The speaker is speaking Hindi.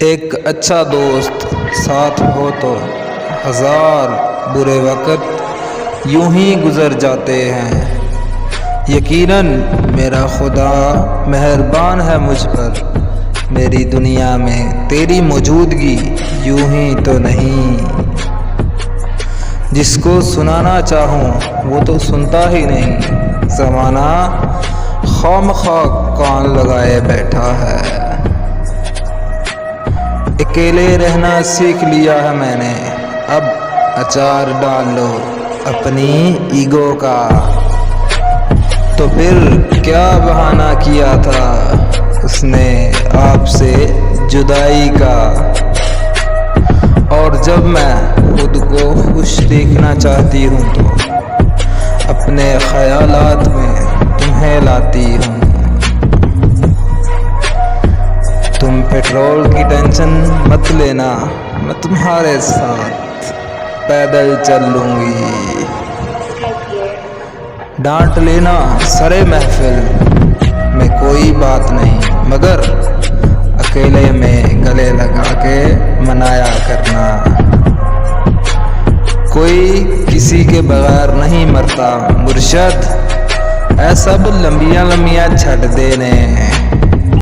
एक अच्छा दोस्त साथ हो तो हजार बुरे वक़्त यूं ही गुज़र जाते हैं। यकीनन मेरा खुदा मेहरबान है मुझ पर, मेरी दुनिया में तेरी मौजूदगी यूं ही तो नहीं। जिसको सुनाना चाहूँ वो तो सुनता ही नहीं, ज़माना खामखा कान लगाए बैठा है। अकेले रहना सीख लिया है मैंने, अब अचार डाल लो अपनी ईगो का। तो फिर क्या बहाना किया था उसने आपसे जुदाई का। और जब मैं खुद को खुश देखना चाहती हूँ तो अपने ख्यालात में तुम्हें लाती हूँ। तुम पेट्रोल की टेंशन मत लेना, मैं तुम्हारे साथ पैदल चल लूँगी। डांट लेना सरे महफिल में कोई बात नहीं, मगर अकेले में गले लगा के मनाया करना। कोई किसी के बगैर नहीं मरता मुर्शद, ऐ सब लंबियां लंबियां छट देने।